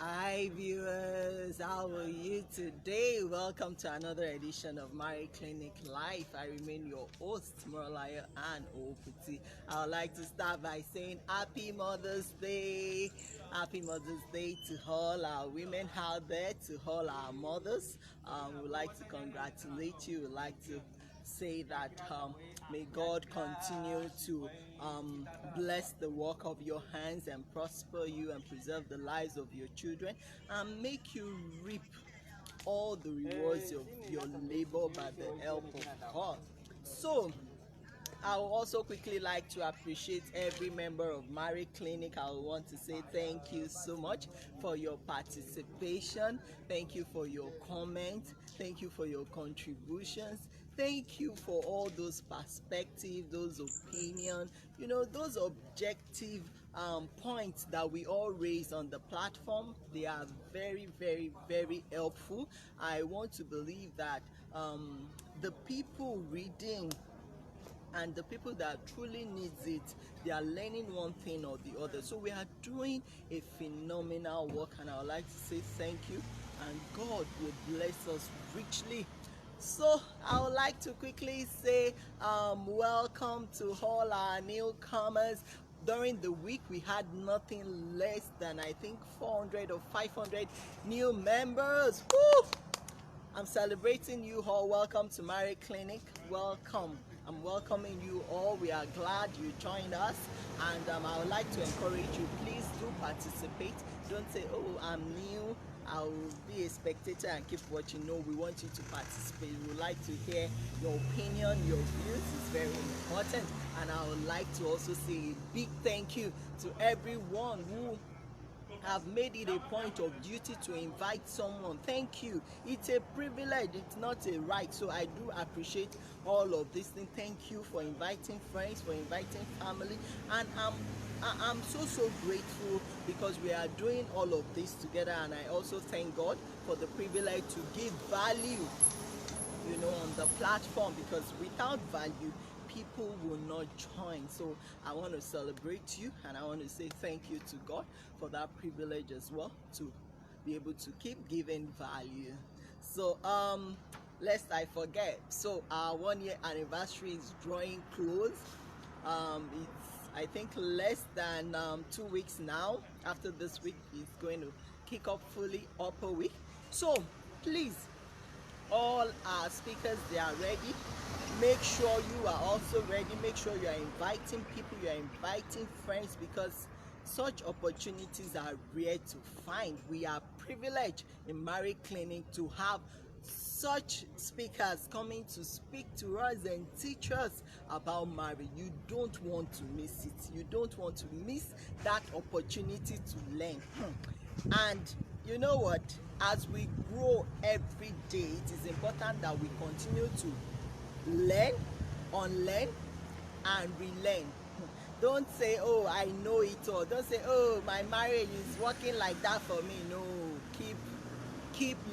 Hi viewers, how are you today? Welcome to another edition of Marriage Clinic Live. I remain your host, Moralayo and Oputi. I would like to start by saying Happy Mother's Day. Happy Mother's Day to all our women out there, to all our mothers. We would like to congratulate you. We would like to say that may God continue to bless the work of your hands and prosper you and preserve the lives of your children and make you reap all the rewards of your labor by the help of God. So, I would also quickly like to appreciate every member of Marriage Clinic. I want to say thank you so much for your participation. Thank you for your comments. Thank you for your contributions. Thank you for all those perspectives, those opinions, those objective points that we all raise on the platform. They are very, very, very helpful. I want to believe that the people reading and the people that truly needs it, they are learning one thing or the other. So we are doing a phenomenal work, and I would like to say thank you, and God will bless us richly. So I would like to quickly say welcome to all our newcomers. During the week we had nothing less than, I think, 400 or 500 new members. Woo! I'm celebrating you all. Welcome to Marriage Clinic. Welcome. I'm welcoming you all. We are glad you joined us, and I would like to encourage you, please do participate. Don't say, oh, I'm new, I'll be a spectator and keep watching. No, we want you to participate. We would like to hear your opinion, your views is very important, and I would like to also say a big thank you to everyone who have made it a point of duty to invite someone. Thank you. It's a privilege, it's not a right. So I do appreciate all of this thing. Thank you for inviting friends, for inviting family, and I'm so grateful because we are doing all of this together. And I also thank God for the privilege to give value on the platform, because without value people will not join. So I want to celebrate you, and I want to say thank you to God for that privilege as well, to be able to keep giving value. So lest I forget, so our 1 year anniversary is drawing close. It's, I think, less than 2 weeks now. After this week is going to kick off fully up a week. So please, all our speakers, they are ready. Make sure you are also ready. Make sure you are inviting people, you are inviting friends, because such opportunities are rare to find. We are privileged in Marriage Clinic to have such speakers coming to speak to us and teach us about marriage. You don't want to miss it. You don't want to miss that opportunity to learn. And you know what? As we grow every day, it is important that we continue to learn, unlearn, and relearn. Don't say, oh, I know it all. Don't say, oh, my marriage is working like that for me. No, keep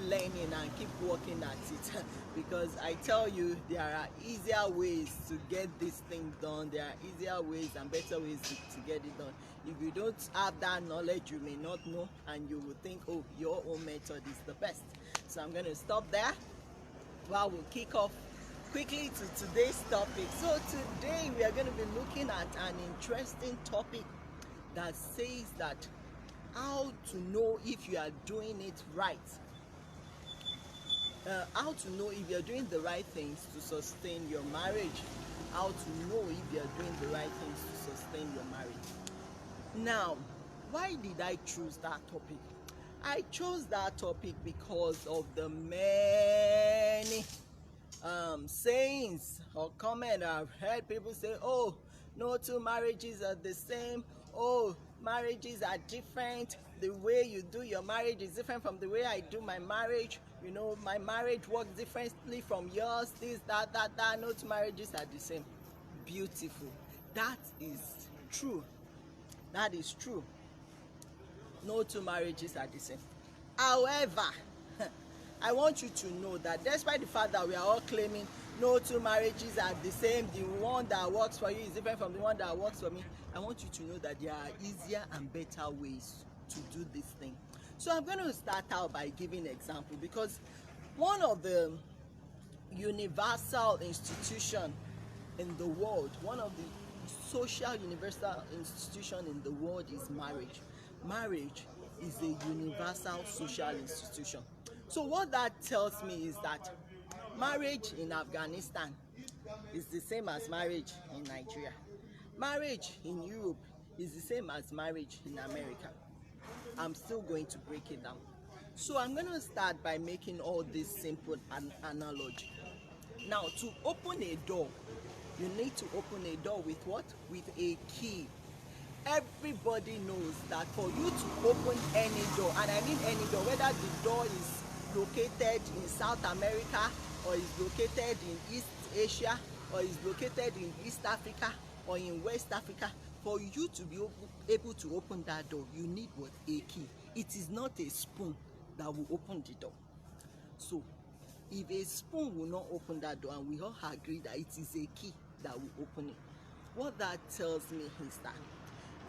learning and keep working at it. Because I tell you, there are easier ways to get this thing done. There are easier ways and better ways to get it done. If you don't have that knowledge, you may not know, and you will think, oh, your own method is the best. So I'm going to stop there while we'll kick off quickly to today's topic. So today we are going to be looking at an interesting topic that says that how to know if you are doing it right. How to know if you're doing the right things to sustain your marriage. How to know if you're doing the right things to sustain your marriage. Now, why did I choose that topic? I chose that topic because of the many sayings or comments I've heard people say, oh, no two marriages are the same. Oh, marriages are different. The way you do your marriage is different from the way I do my marriage. My marriage works differently from yours. This, that. No two marriages are the same. Beautiful. That is true. That is true. No two marriages are the same. However, I want you to know that despite the fact that we are all claiming no two marriages are the same, the one that works for you is different from the one that works for me, I want you to know that there are easier and better ways to do this thing. So I'm going to start out by giving an example, because one of the universal institution in the world, one of the social universal institution in the world is marriage. Marriage is a universal social institution. So what that tells me is that marriage in Afghanistan is the same as marriage in Nigeria. Marriage in Europe is the same as marriage in America. I'm still going to break it down. So I'm going to start by making all this simple analogy. Now, to open a door, you need to open a door with what? With a key. Everybody knows that for you to open any door, and I mean any door, whether the door is located in South America, or is located in East Asia, or is located in East Africa, or in West Africa, for you to be able to open that door, you need what? A key. It is not a spoon that will open the door. So if a spoon will not open that door, and we all agree that it is a key that will open it, what that tells me is that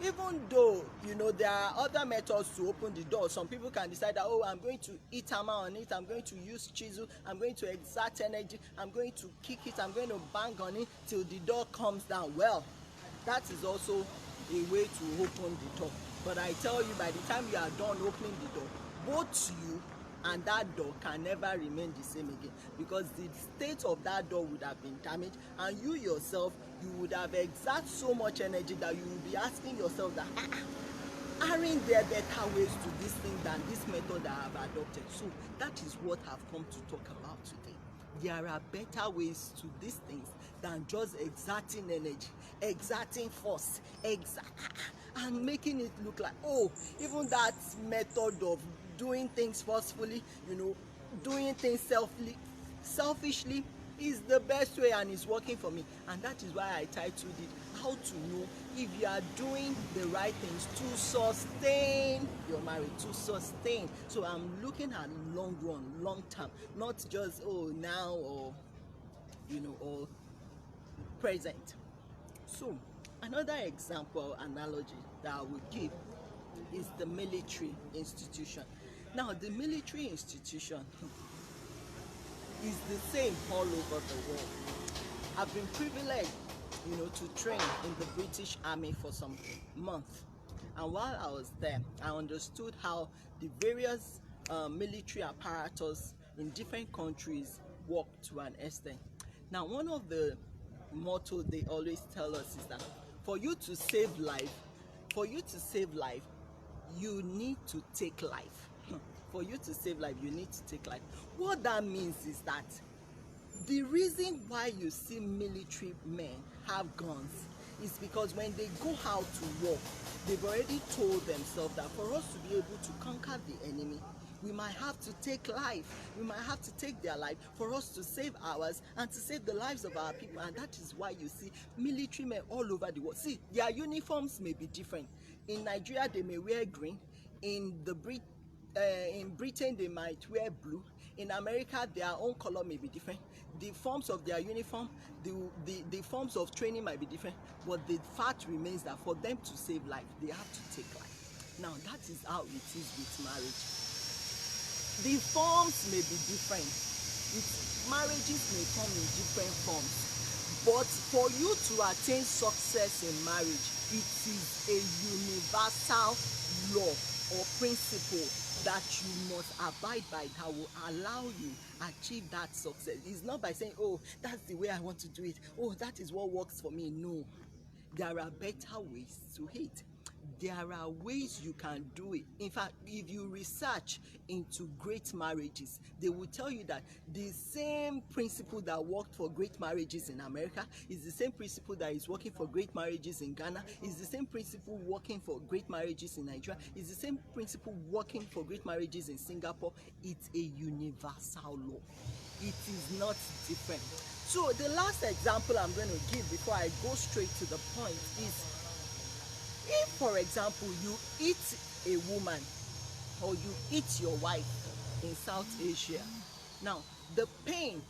even though, you know, there are other methods to open the door, some people can decide that, oh, I'm going to hit hammer on it, I'm going to use chisel, I'm going to exert energy, I'm going to kick it, I'm going to bang on it till the door comes down. Well, that is also a way to open the door. But I tell you, by the time you are done opening the door, both you and that door can never remain the same again, because the state of that door would have been damaged, and you yourself, you would have exerted so much energy that you will be asking yourself that, aren't there better ways to this thing than this method that I have adopted? So that is what I've come to talk about today. There are better ways to these things than just exerting energy, exerting force, and making it look like, oh, even that method of doing things forcefully, you know, doing things selfishly is the best way and is working for me. And that is why I titled it, How to Know If You Are Doing the Right Things to Sustain Your Marriage, to sustain. So I'm looking at long run, long term, not just, oh, now, or, you know, or present. So another example, analogy that I would give is the military institution. Now, the military institution is the same all over the world. I've been privileged, you know, to train in the British Army for some months. And while I was there, I understood how the various military apparatus in different countries work to an extent. Now, one of the motto they always tell us is that for you to save life, you need to take life. For you to save life, you need to take life. What that means is that the reason why you see military men have guns is because when they go out to war, they've already told themselves that for us to be able to conquer the enemy, we might have to take life. We might have to take their life for us to save ours and to save the lives of our people. And that is why you see military men all over the world. See, their uniforms may be different. In Nigeria, they may wear green. In Britain, they might wear blue. In America, their own color may be different. The forms of their uniform, the forms of training might be different. But the fact remains that for them to save life, they have to take life. Now, that is how it is with marriage. The forms may be different. Marriages may come in different forms. But for you to attain success in marriage, it is a universal law or principle that you must abide by that will allow you achieve that success. It's not by saying, oh, that's the way I want to do it. Oh, that is what works for me. No, there are better ways to it. There are ways you can do it. In fact, if you research into great marriages, they will tell you that the same principle that worked for great marriages in America is the same principle that is working for great marriages in Ghana, is the same principle working for great marriages in Nigeria, is the same principle working for great marriages in Singapore. It's a universal law. It is not different. So the last example I'm going to give before I go straight to the point is, if, for example, you eat a woman or you eat your wife in South Asia, now the pain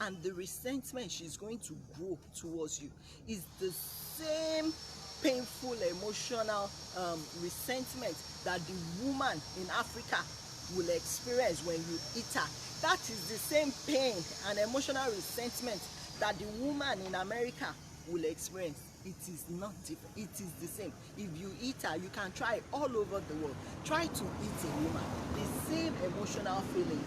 and the resentment she's going to grow towards you is the same painful emotional resentment that the woman in Africa will experience when you eat her. That is the same pain and emotional resentment that the woman in America will experience. It is not different. It is the same. If you eat her, you can try all over the world. Try to eat a woman. The same emotional feeling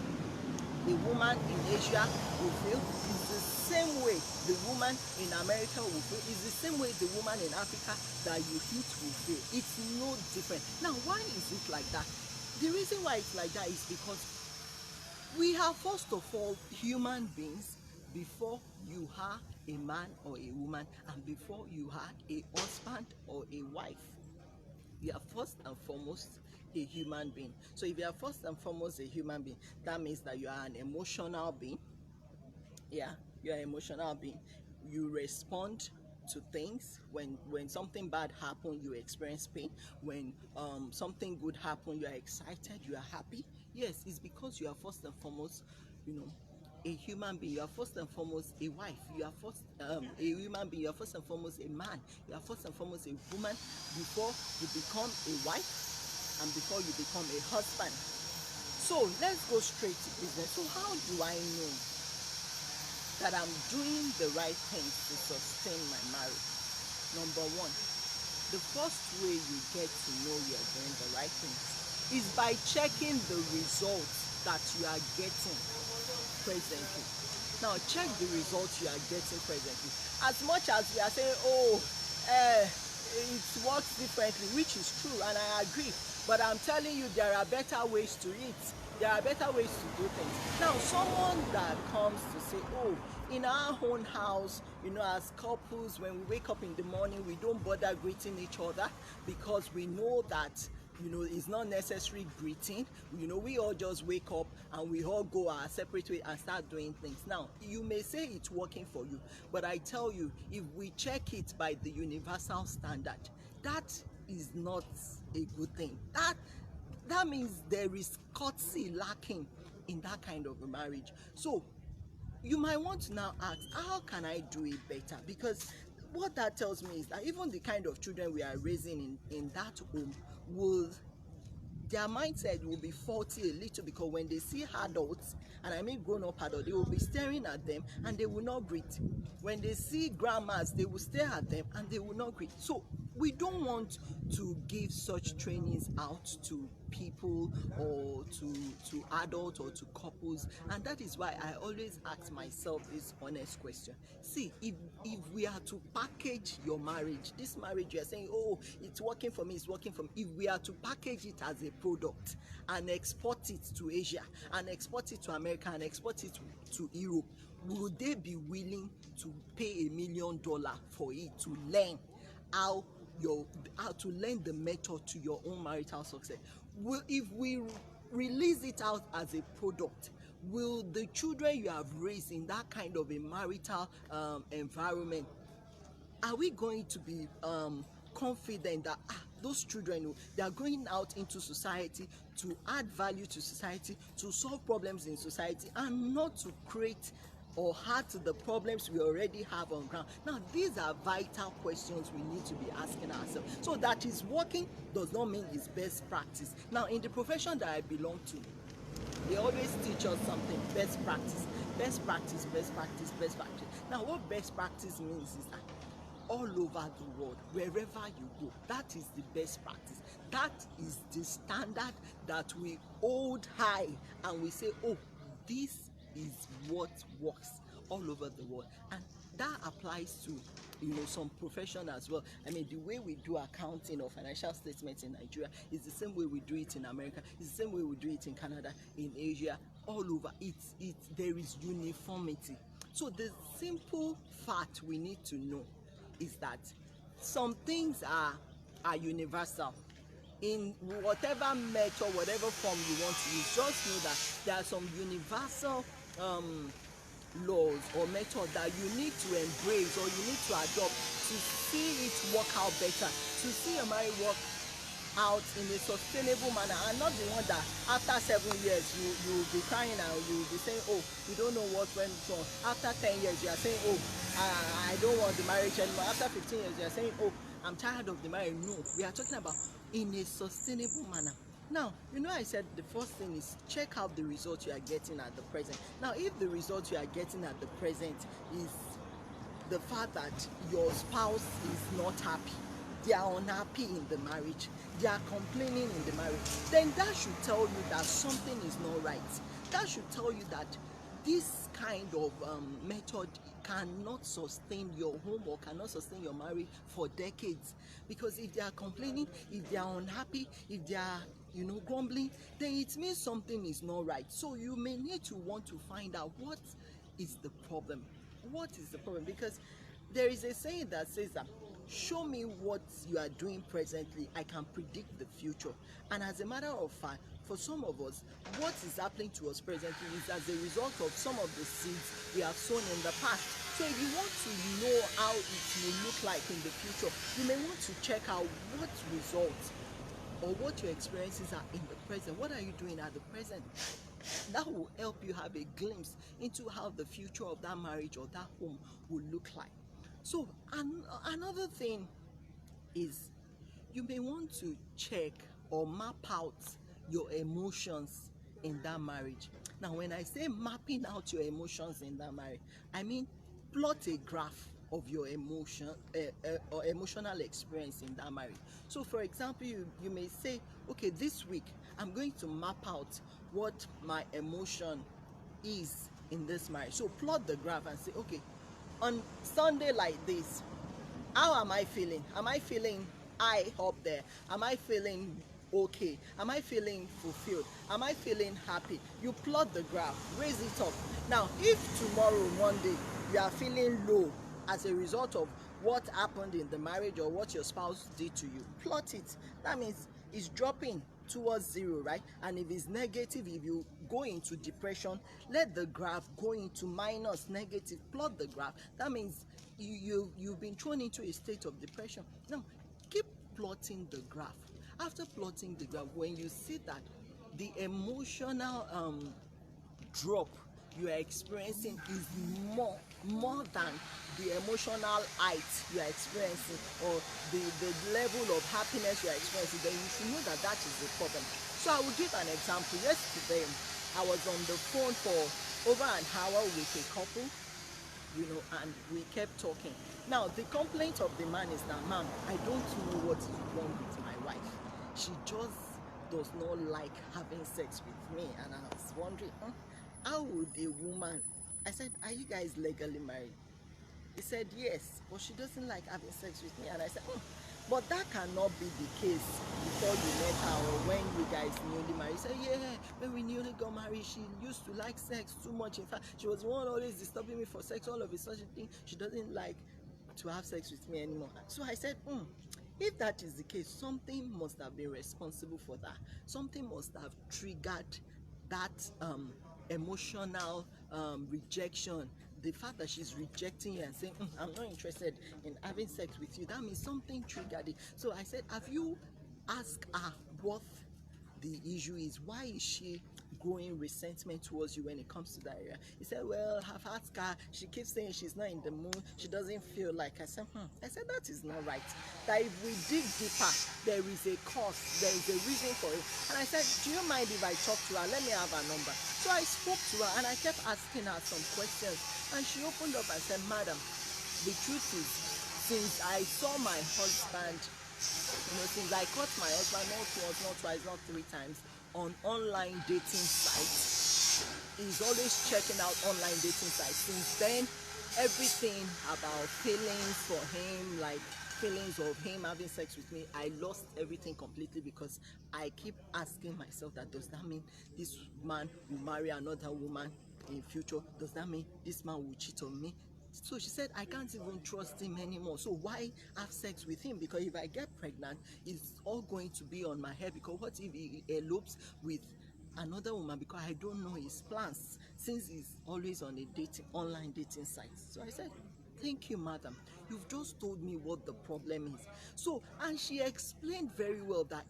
the woman in Asia will feel is the same way the woman in America will feel. Is the same way the woman in Africa that you eat will feel. It's no different. Now, why is it like that? The reason why it's like that is because we are first of all human beings before you are a man or a woman, and before you are a husband or a wife. You are first and foremost a human being. So if you are first and foremost a human being, that means that you are an emotional being. Yeah, you are an emotional being. You respond to things. When something bad happens, you experience pain. When something good happens, you are excited, you are happy. Yes, it's because you are first and foremost, a human being. You are first and foremost a wife. You are first a human being. You are first and foremost a man. You are first and foremost a woman before you become a wife and before you become a husband. So let's go straight to business. So how do I know that I'm doing the right things to sustain my marriage? Number one, the first way you get to know you're doing the right things is by checking the results that you are getting presently. Now check the results you are getting presently. As much as we are saying, it works differently, which is true, and I agree, but I'm telling you there are better ways to eat. There are better ways to do things. Now someone that comes to say, oh, in our own house, as couples, when we wake up in the morning, we don't bother greeting each other because we know that it's not necessary greeting. We all just wake up and we all go our separate way and start doing things. Now, you may say it's working for you, but I tell you, if we check it by the universal standard, that is not a good thing. That means there is courtesy lacking in that kind of a marriage. So you might want to now ask, how can I do it better? Because what that tells me is that even the kind of children we are raising in that home their mindset will be faulty a little, because when they see adults, and I mean grown-up adults, they will be staring at them and they will not greet. When they see grandmas, they will stare at them and they will not greet. So we don't want to give such trainings out to people or to adults or to couples, and that is why I always ask myself this honest question. See, if we are to package your marriage, this marriage you are saying, oh, it's working for me, it's working for me, if we are to package it as a product and export it to Asia and export it to America and export it to Europe, would they be willing to pay $1 million for it, to learn how to learn the method to your own marital success? If we release it out as a product, will the children you have raised in that kind of a marital environment, are we going to be confident that those children, they are going out into society to add value to society, to solve problems in society, and not to create or add to the problems we already have on ground? Now, these are vital questions we need to be asking ourselves. So that is working does not mean it's best practice. Now, in the profession that I belong to, they always teach us something: best practice, best practice, best practice, best practice. Now, what best practice means is that all over the world, wherever you go, that is the best practice. That is the standard that we hold high, and we say, oh, this is what works all over the world. And that applies to some profession as well. I mean, the way we do accounting or financial statements in Nigeria is the same way we do it in America. It's the same way we do it in Canada, in Asia, all over. There is uniformity. So the simple fact we need to know is that some things are universal. In whatever method, whatever form you want to use, just know that there are some universal laws or methods that you need to embrace or you need to adopt to see it work out better, to see your marriage work out in a sustainable manner, and not the one that after 7 years you will be crying and you will be saying, oh, you don't know what went wrong. After 10 years you are saying, oh, I don't want the marriage anymore. After 15 years you are saying, oh, I'm tired of the marriage. No, we are talking about in a sustainable manner. Now, I said the first thing is check out the result you are getting at the present. Now, if the result you are getting at the present is the fact that your spouse is not happy, they are unhappy in the marriage, they are complaining in the marriage, then that should tell you that something is not right. That should tell you that this kind of method cannot sustain your home or cannot sustain your marriage for decades. Because if they are complaining, if they are unhappy, if they are grumbling, then it means something is not right. So you may need to want to find out what is the problem. What is the problem? Because there is a saying that says that show me what you are doing presently, I can predict the future. And as a matter of fact, for some of us, what is happening to us presently is as a result of some of the seeds we have sown in the past. So if you want to know how it will look like in the future, you may want to check out what results or what your experiences are in the present. What are you doing at the present? That will help you have a glimpse into how the future of that marriage or that home will look like. So another thing is you may want to check or map out your emotions in that marriage. Now, when I say mapping out your emotions in that marriage, I mean plot a graph of your or emotional experience in that marriage. So for example, you may say, okay, this week I'm going to map out what my emotion is in this marriage. So plot the graph and say, okay, on Sunday like this, how am I feeling? Am I feeling high up there? Am I feeling okay? Am I feeling fulfilled? Am I feeling happy? You plot the graph, raise it up. Now, if tomorrow, Monday, you are feeling low as a result of what happened in the marriage or what your spouse did to you, plot it. That means it's dropping towards zero, right? And if it's negative, if you go into depression, let the graph go into minus, negative, plot the graph. That means you've been thrown into a state of depression. Now, keep plotting the graph. After plotting the graph, when you see that the emotional drop you are experiencing is more than the emotional height you are experiencing, or the level of happiness you are experiencing, then you should know that that is the problem. So I will give an example. Yesterday I was on the phone for over an hour with a couple, and we kept talking. Now the complaint of the man is that, ma'am, I don't know what is wrong with my wife. She just does not like having sex with me. And I was wondering, how would a woman, I said, are you guys legally married? He said yes, but she doesn't like having sex with me. And I said, but that cannot be the case before you met her or when you guys newly married. He said, yeah, when we newly got married, she used to like sex too much. In fact, she was the one always disturbing me for sex. All of a sudden, she doesn't like to have sex with me anymore. So I said, if that is the case, something must have been responsible for that. Something must have triggered that emotional rejection. The fact that she's rejecting you and saying, I'm not interested in having sex with you, that means something triggered it. So I said, have you asked her what the issue is? Why is she growing resentment towards you when it comes to that area? He said, well, I've asked her, she keeps saying she's not in the mood, she doesn't feel like. I said, that is not right. That if we dig deeper, there is a cause, there is a reason for it. And I said, do you mind if I talk to her? Let me have her number. So I spoke to her and I kept asking her some questions, and she opened up and said, madam, the truth is, since I saw my husband, since I caught my husband not once, not twice, not 3 times on online dating sites, he's always checking out online dating sites. Since then, everything about feelings for him, like feelings of him having sex with me, I lost everything completely, because I keep asking myself that, does that mean this man will marry another woman in future? Does that mean this man will cheat on me? So she said, I can't even trust him anymore. So why have sex with him? Because if I get pregnant, it's all going to be on my head. Because what if he elopes with another woman? Because I don't know his plans, since he's always on a online dating site. So I said, thank you, madam. You've just told me what the problem is. So, and she explained very well that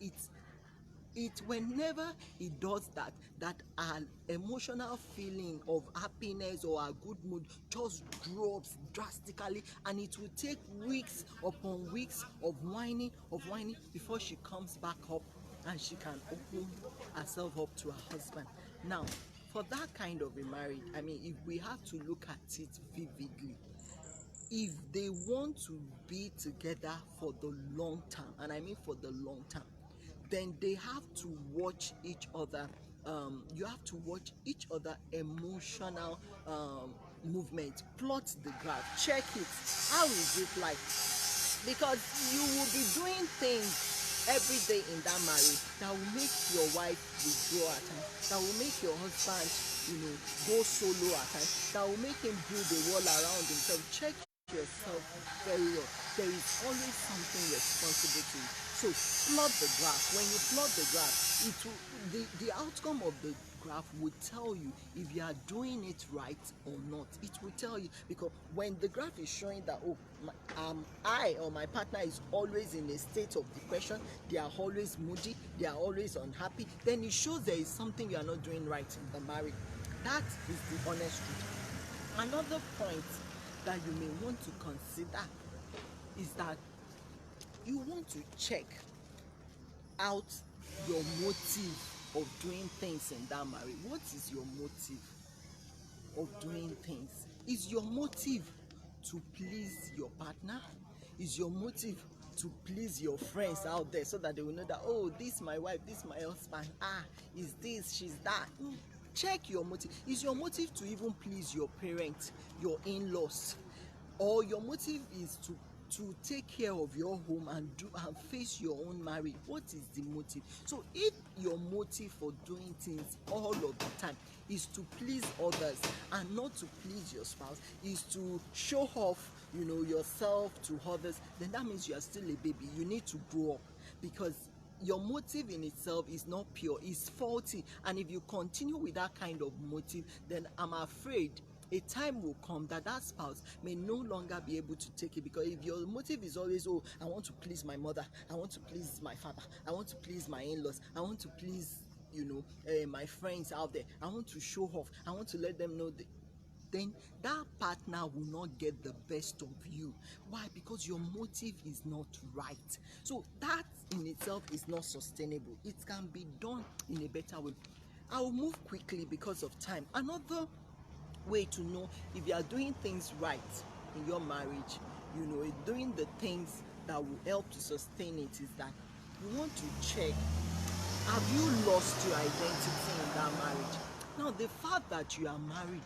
it whenever it does that, that an emotional feeling of happiness or a good mood just drops drastically, and it will take weeks upon weeks of whining before she comes back up and she can open herself up to her husband. Now, for that kind of a marriage, I mean, if we have to look at it vividly, if they want to be together for the long term, and I mean for the long term, then they have to watch each other. You have to watch each other emotional movement, plot the graph, check it. How is it like? Because you will be doing things every day in that marriage that will make your wife withdraw at times, that will make your husband, go solo at times, that will make him build a wall around himself. Check yourself very well. There is always something responsible to you. So plot the graph. When you plot the graph, it will, the outcome of the graph will tell you if you are doing it right or not. It will tell you, because when the graph is showing that, oh, I or my partner is always in a state of depression, they are always moody, they are always unhappy, then it shows there is something you are not doing right in the marriage. That is the honest truth. Another point that you may want to consider is that you want to check out your motive of doing things in that marriage. What is your motive of doing things? Is your motive to please your partner? Is your motive to please your friends out there so that they will know that, oh, this is my wife, this is my husband, is this, she's that? Check your motive. Is your motive to even please your parents, your in-laws, or your motive is to take care of your home and face your own marriage? What is the motive? So if your motive for doing things all of the time is to please others and not to please your spouse, is to show off, yourself to others, then that means you are still a baby. You need to grow up, because your motive in itself is not pure, it's faulty. And if you continue with that kind of motive, then I'm afraid a time will come that spouse may no longer be able to take it. Because if your motive is always, oh, I want to please my mother, I want to please my father, I want to please my in-laws, I want to please my friends out there, I want to show off, I want to let them know then that partner will not get the best of you. Why? Because your motive is not right. So that in itself is not sustainable. It can be done in a better way. I will move quickly because of time. Another way to know if you are doing things right in your marriage, doing the things that will help to sustain it, is that you want to check, have you lost your identity in that marriage? Now, the fact that you are married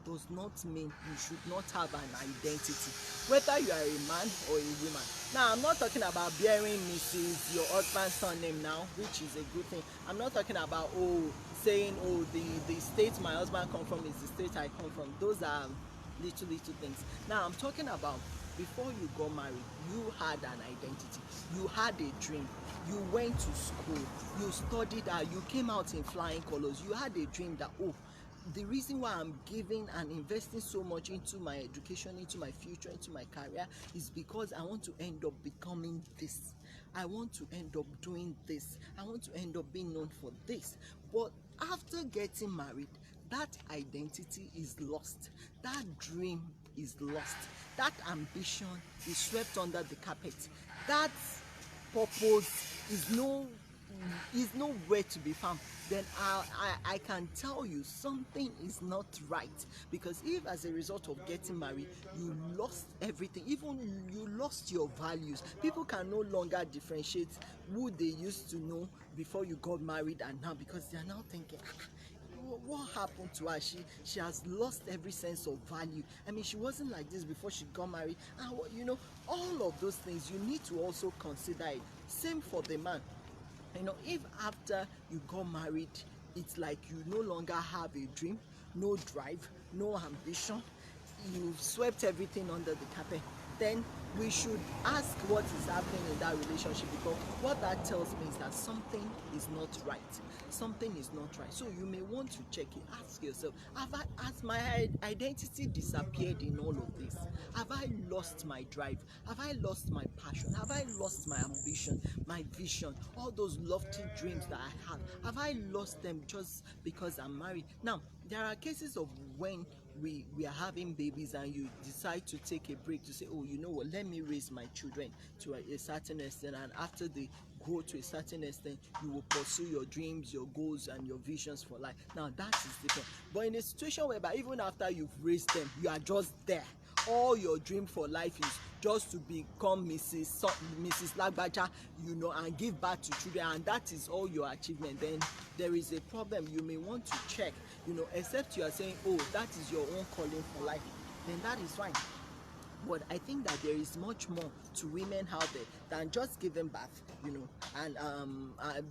does not mean you should not have an identity, whether you are a man or a woman. Now, I'm not talking about bearing Mrs. your husband's surname now, which is a good thing. I'm not talking about saying, the state my husband come from is the state I come from. Those are little things. Now, I'm talking about before you got married, you had an identity, you had a dream, you went to school, you studied, you came out in flying colors. You had a dream that, the reason why I'm giving and investing so much into my education, into my future, into my career, is because I want to end up becoming this. I want to end up doing this. I want to end up being known for this. But after getting married, that identity is lost. That dream is lost. That ambition is swept under the carpet. That purpose is nowhere to be found. Then I can tell you something is not right. Because if as a result of getting married you lost everything, even you lost your values, people can no longer differentiate who they used to know before you got married and now, because they are now thinking, what happened to her? She has lost every sense of value. I mean, she wasn't like this before she got married. And all of those things you need to also consider it. Same for the man. If after you got married, it's like you no longer have a dream, no drive, no ambition, you've swept everything under the carpet, then we should ask what is happening in that relationship, because what that tells me is that something is not right. Something is not right. So you may want to check it. Ask yourself, has my identity disappeared in all of this? Have I lost my drive? Have I lost my passion? Have I lost my ambition, my vision, all those lofty dreams that I had? Have I lost them just because I'm married? Now, there are cases of when we are having babies and you decide to take a break to say, oh, you know what, let me raise my children to a certain extent, and after they grow to a certain extent, you will pursue your dreams, your goals, and your visions for life. Now that is different. But in a situation whereby even after you've raised them, you are just there, all your dream for life is just to become Mrs. Lagbaja, and give birth to children, and that is all your achievement, then there is a problem. You may want to check, except you are saying, oh, that is your own calling for life, then that is fine. But I think that there is much more to women out there than just giving birth, and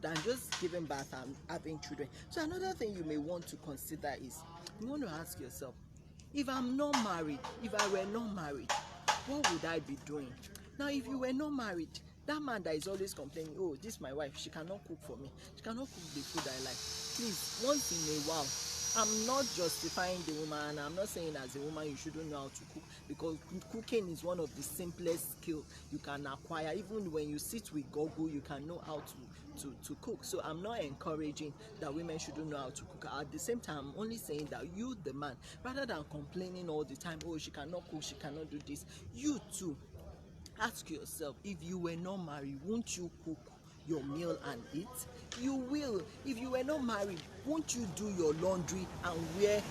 than just giving birth and having children. So another thing you may want to consider is, you want to ask yourself, if I'm not married, if I were not married, what would I be doing? Now, if you were not married, that man that is always complaining, oh, this my wife, she cannot cook for me, she cannot cook the food I like. Please, once in a while, I'm not justifying the woman. I'm not saying as a woman you shouldn't know how to cook, because cooking is one of the simplest skills you can acquire. Even when you sit with Google, you can know how to cook. So I'm not encouraging that women shouldn't know how to cook. At the same time, I'm only saying that you, the man, rather than complaining all the time, oh, she cannot cook, she cannot do this, you too, ask yourself, if you were not married, won't you cook your meal and eat? You will. If you were not married, won't you do your laundry and wear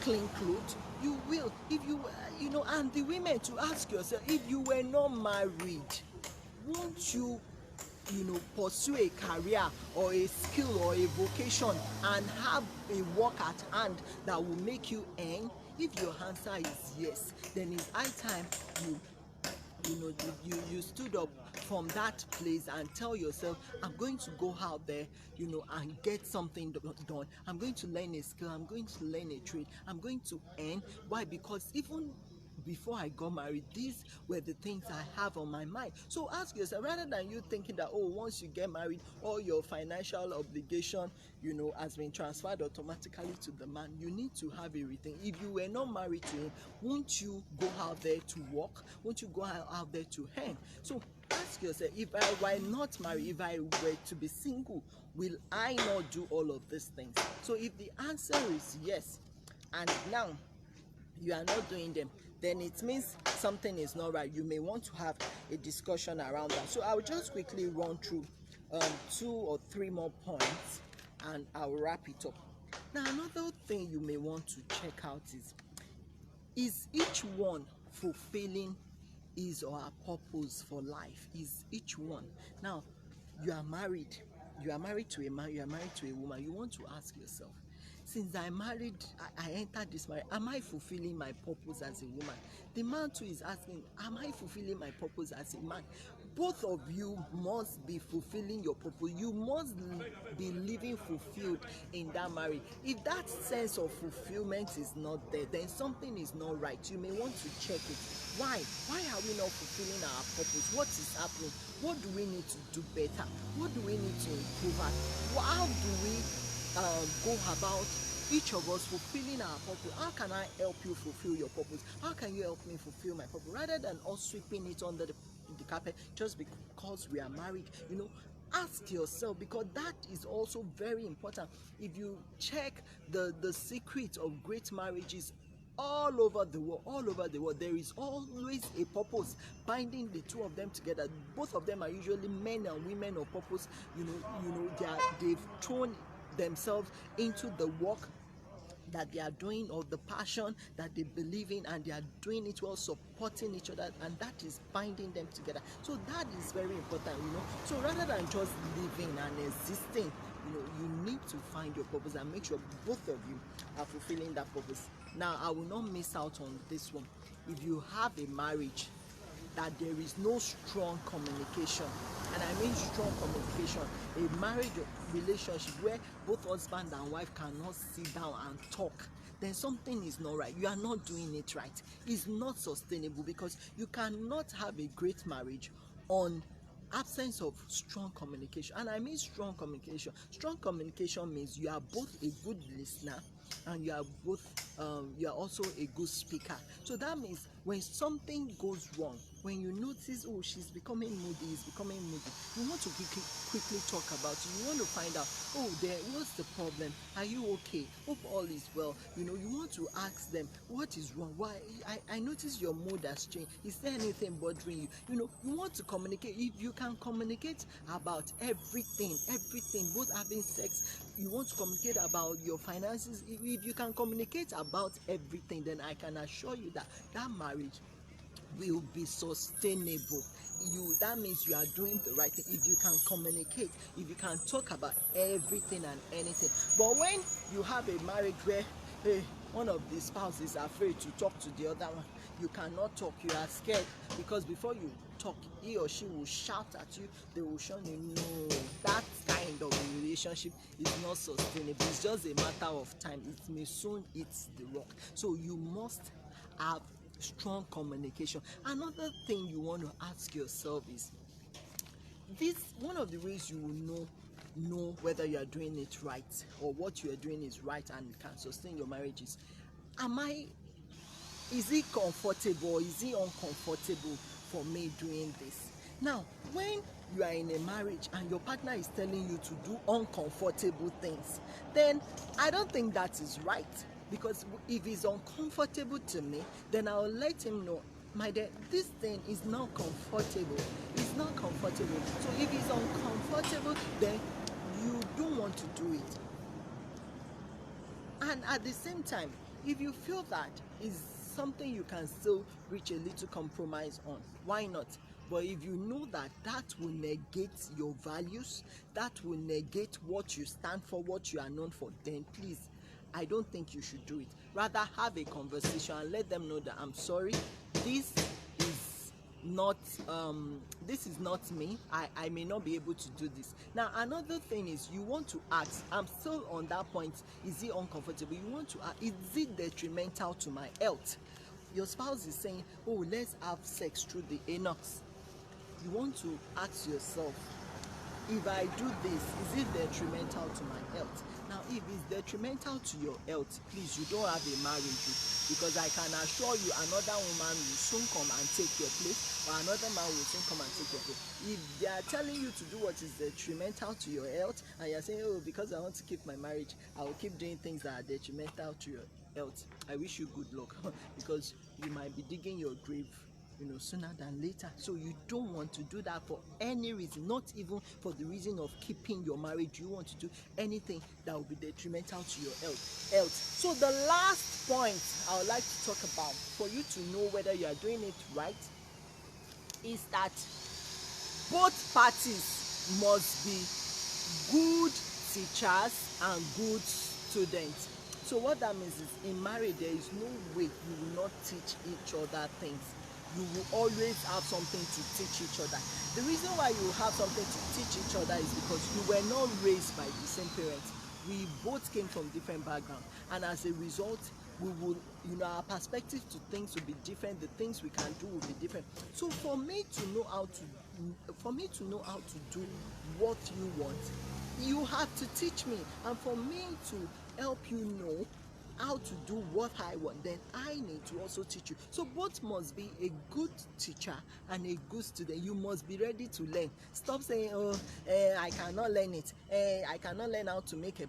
clean clothes? You will. If you, and the women, to ask yourself, if you were not married, won't you, pursue a career or a skill or a vocation and have a work at hand that will make you earn? If your answer is yes, then it's high time you stood up from that place and tell yourself, I'm going to go out there, and get something done. I'm going to learn a skill, I'm going to learn a trade, I'm going to earn. Why? Because even before I got married, these were the things I have on my mind. So ask yourself, rather than you thinking that, oh, once you get married, all your financial obligation, has been transferred automatically to the man, you need to have everything. If you were not married to him, won't you go out there to work? Won't you go out there to earn? So ask yourself, if I were not married, if I were to be single, will I not do all of these things? So if the answer is yes, and now you are not doing them, then it means something is not right. You may want to have a discussion around that. So I'll just quickly run through 2 or 3 more points and I'll wrap it up. Now, another thing you may want to check out is each one fulfilling his or her purpose for life? Is each one? Now, you are married to a man, you are married to a woman. You want to ask yourself, since I married, I entered this marriage, am I fulfilling my purpose as a woman? The man too is asking, am I fulfilling my purpose as a man? Both of you must be fulfilling your purpose. You must be living fulfilled in that marriage. If that sense of fulfillment is not there, then something is not right. You may want to check it. Why are we not fulfilling our purpose? What is happening? What do we need to do better? What do we need to improve at? How do we go about each of us fulfilling our purpose? How can I help you fulfill your purpose? How can you help me fulfill my purpose? Rather than us sweeping it under the carpet just because we are married, ask yourself, because that is also very important. If you check the secret of great marriages all over the world, there is always a purpose binding the two of them together. Both of them are usually men and women of purpose. They've thrown themselves into the work that they are doing, or the passion that they believe in, and they are doing it while supporting each other, and that is binding them together. So that is very important. So rather than just living and existing, you need to find your purpose and make sure both of you are fulfilling that purpose. Now, I will not miss out on this one. If you have a marriage that there is no strong communication. And I mean strong communication, a marriage relationship where both husband and wife cannot sit down and talk, then something is not right. You are not doing it right. It's not sustainable, because you cannot have a great marriage on absence of strong communication. And I mean strong communication. Strong communication means you are both a good listener, and you are both you are also a good speaker. So that means when something goes wrong, when you notice, oh, she's becoming moody, he's becoming moody, you want to quickly talk about it. You want to find out, oh, what's the problem? Are you okay? Hope all is well. You want to ask them, what is wrong? Why? I notice your mood has changed. Is there anything bothering you? You want to communicate. If you can communicate about everything, both having sex, you want to communicate about your finances. If you can communicate about everything, then I can assure you that that marriage will be sustainable. That means you are doing the right thing. If you can communicate, if you can talk about everything and anything. But when you have a marriage where one of the spouses is afraid to talk to the other one, you cannot talk, you are scared, because before you talk, he or she will shout at you, they will show you. No, that kind of relationship is not sustainable. It's just a matter of time. It may soon hit the rock. So you must have strong communication. Another thing you want to ask yourself is this: one of the ways you will know whether you are doing it right, or what you are doing is right and can sustain your marriage, is is it comfortable, or is it uncomfortable for me doing this? Now, when you are in a marriage and your partner is telling you to do uncomfortable things, then I don't think that is right. Because if it's uncomfortable to me, then I'll let him know, my dear, this thing is not comfortable. It's not comfortable. So if it's uncomfortable, then you don't want to do it. And at the same time, if you feel that is something you can still reach a little compromise on, why not? But if you know that that will negate your values, that will negate what you stand for, what you are known for, then please, I don't think you should do it. Rather, have a conversation and let them know that, I'm sorry, this is not me. I may not be able to do this. Now, another thing is, you want to ask, I'm still on that point, is it uncomfortable? You want to ask, is it detrimental to my health? Your spouse is saying, oh, let's have sex through the anus. You want to ask yourself, if I do this, is it detrimental to my health? Now, if it's detrimental to your health, please, you don't have a marriage, because I can assure you another woman will soon come and take your place, or another man will soon come and take your place. If they are telling you to do what is detrimental to your health, and you're saying, oh, because I want to keep my marriage, I will keep doing things that are detrimental to your health, I wish you good luck, because you might be digging your grave sooner than later. So you don't want to do that for any reason, not even for the reason of keeping your marriage. You want to do anything that will be detrimental to your health. So the last point I would like to talk about, for you to know whether you are doing it right, is that both parties must be good teachers and good students. So what that means is, in marriage, there is no way you will not teach each other things. You will always have something to teach each other. The reason why you have something to teach each other is because you were not raised by the same parents. We both came from different backgrounds, and as a result, we will, our perspective to things will be different. The things we can do will be different. So for me to know how to do what you want, you have to teach me, and for me to help you know how to do what I want, then I need to also teach you. So both must be a good teacher and a good student. You must be ready to learn. Stop saying, oh, I cannot learn it. I cannot learn how to make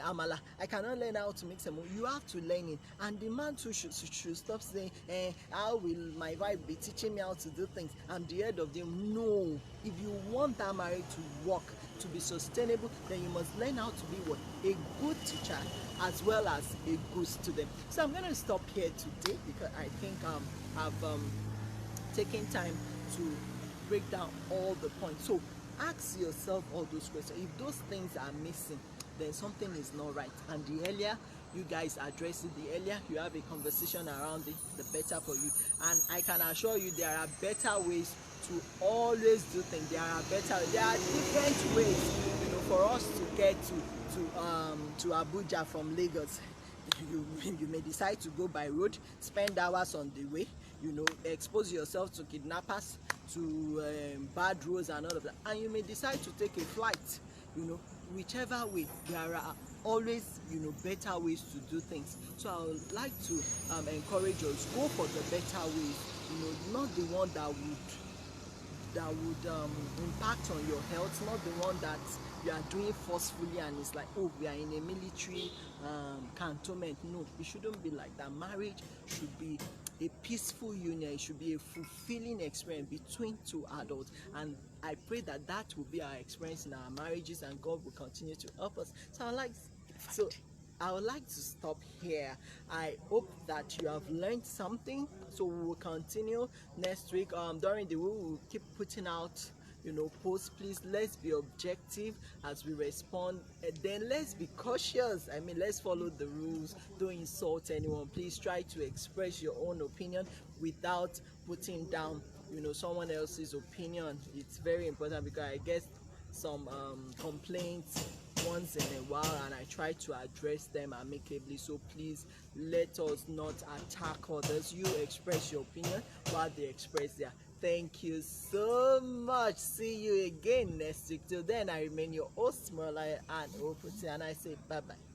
amala. I cannot learn how to make some. You have to learn it. And the man too should stop saying, how will my wife be teaching me how to do things? I'm the head of them. No. If you want that marriage to work, to be sustainable, then you must learn how to be what? A good teacher as well as a good student. So I'm going to stop here today, because I think I've taken time to break down all the points. So ask yourself all those questions. If those things are missing, then something is not right. And the earlier you guys address it, the earlier you have a conversation around it, the better for you. And I can assure you there are better ways to always do things. There are different ways, for us to get to Abuja from Lagos. You may decide to go by road, spend hours on the way, expose yourself to kidnappers, to bad roads and all of that, and you may decide to take a flight. Whichever way, there are always better ways to do things. So I would like to encourage us, go for the better way, not the one that would impact on your health, not the one that you are doing forcefully and it's like, oh, we are in a military cantonment. No, it shouldn't be like that. Marriage should be a peaceful union. It should be a fulfilling experience between two adults, and I pray that that will be our experience in our marriages, and God will continue to help us. I would like to stop here. I hope that you have learned something. So we will continue next week. During the week, we will keep putting out posts. Please, let's be objective as we respond. Then let's be cautious. I mean, let's follow the rules. Don't insult anyone. Please try to express your own opinion without putting down someone else's opinion. It's very important, because I get some complaints once in a while, and I try to address them amicably. So please, let us not attack others. You express your opinion while they express their. Thank you so much. See you again next week. Till then, I remain your host, Morolaya and Oputi, and I say bye bye.